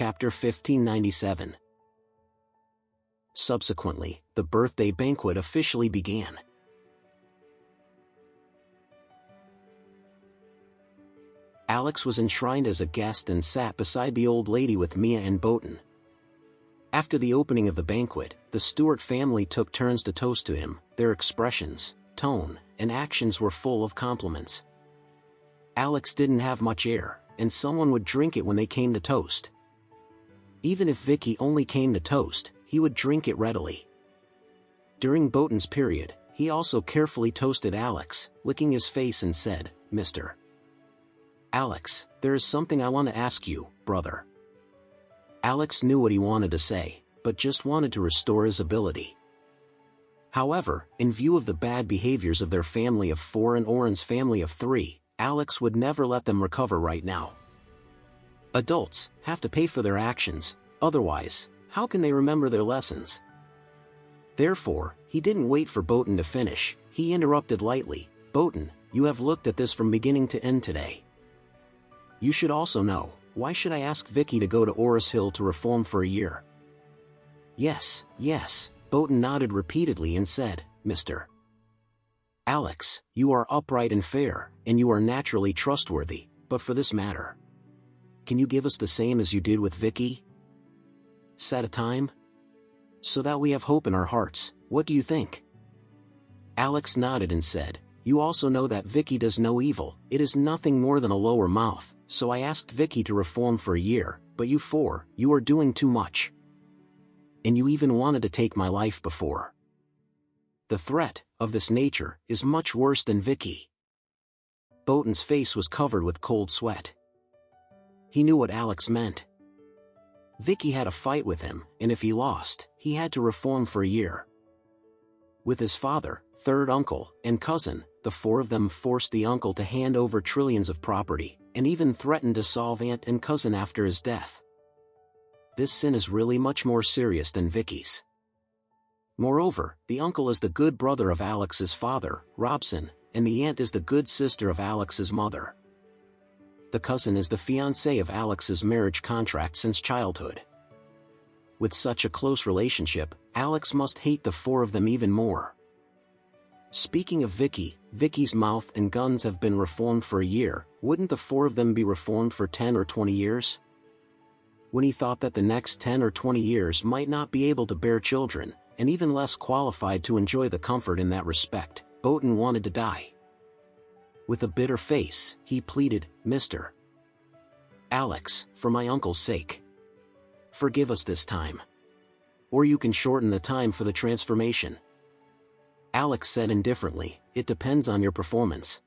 Chapter 1597. Subsequently, the birthday banquet officially began. Alex was enshrined as a guest and sat beside the old lady with Mia and Boughton. After the opening of the banquet, the Stewart family took turns to toast to him. Their expressions, tone, and actions were full of compliments. Alex didn't have much air, and someone would drink it when they came to toast. Even if Vicky only came to toast, he would drink it readily. During Boughton's period, he also carefully toasted Alex, licking his face, and said, "Mr. Alex, there is something I want to ask you, brother." Alex knew what he wanted to say, but just wanted to restore his ability. However, in view of the bad behaviors of their family of 4 and Oren's family of 3, Alex would never let them recover right now. Adults have to pay for their actions, otherwise, how can they remember their lessons? Therefore, he didn't wait for Boughton to finish. He interrupted lightly, "Boughton, you have looked at this from beginning to end today. You should also know, why should I ask Vicky to go to Oris Hill to reform for a year?" "Yes, yes," Boughton nodded repeatedly and said, "Mr. Alex, you are upright and fair, and you are naturally trustworthy, but for this matter, can you give us the same as you did with Vicky? Set a time? So that we have hope in our hearts, what do you think?" Alex nodded and said, "You also know that Vicky does no evil, it is nothing more than a lower mouth, so I asked Vicky to reform for a year, but you 4, you are doing too much. And you even wanted to take my life before. The threat, of this nature, is much worse than Vicky." Boughton's face was covered with cold sweat. He knew what Alex meant. Vicky had a fight with him, and if he lost, he had to reform for a year. With his father, third uncle, and cousin, the 4 of them forced the uncle to hand over trillions of property, and even threatened to solve aunt and cousin after his death. This sin is really much more serious than Vicky's. Moreover, the uncle is the good brother of Alex's father, Robson, and the aunt is the good sister of Alex's mother. The cousin is the fiancé of Alex's marriage contract since childhood. With such a close relationship, Alex must hate the 4 of them even more. Speaking of Vicky, Vicky's mouth and guns have been reformed for a year. Wouldn't the 4 of them be reformed for 10 or 20 years? When he thought that the next 10 or 20 years might not be able to bear children, and even less qualified to enjoy the comfort in that respect, Boughton wanted to die. With a bitter face, he pleaded, "Mr. Alex, for my uncle's sake, forgive us this time. Or you can shorten the time for the transformation." Alex said indifferently, "It depends on your performance.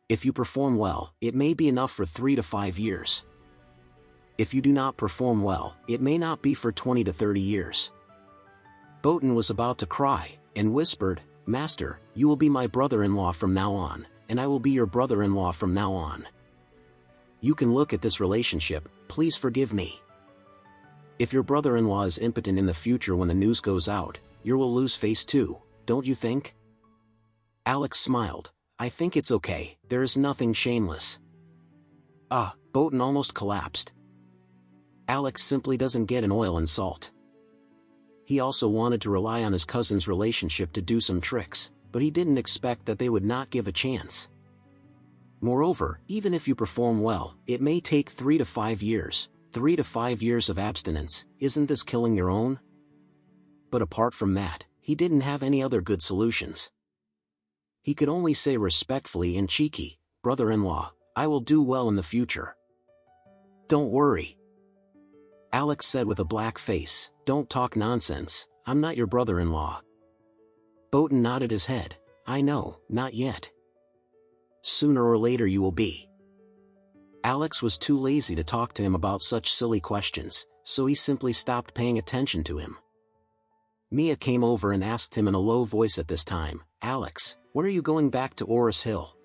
If you perform well, it may be enough for 3 to 5 years. If you do not perform well, it may not be for 20 to 30 years. Boughton was about to cry, and whispered, "Master, you will be my brother-in-law from now on, and I will be your brother-in-law from now on. You can look at this relationship, please forgive me. If your brother-in-law is impotent in the future when the news goes out, you will lose face too, don't you think?" Alex smiled, "I think it's okay, there is nothing shameless." Boughton almost collapsed. Alex simply doesn't get an oil and salt. He also wanted to rely on his cousin's relationship to do some tricks, but he didn't expect that they would not give a chance. Moreover, even if you perform well, it may take 3 to 5 years. 3 to 5 years of abstinence, isn't this killing your own? But apart from that, he didn't have any other good solutions. He could only say respectfully and cheeky, "Brother-in-law, I will do well in the future. Don't worry." Alex said with a black face, "Don't talk nonsense, I'm not your brother-in-law." Boughton nodded his head, "I know, not yet. Sooner or later you will be." Alex was too lazy to talk to him about such silly questions, so he simply stopped paying attention to him. Mia came over and asked him in a low voice at this time, "Alex, when are you going back to Oris Hill?"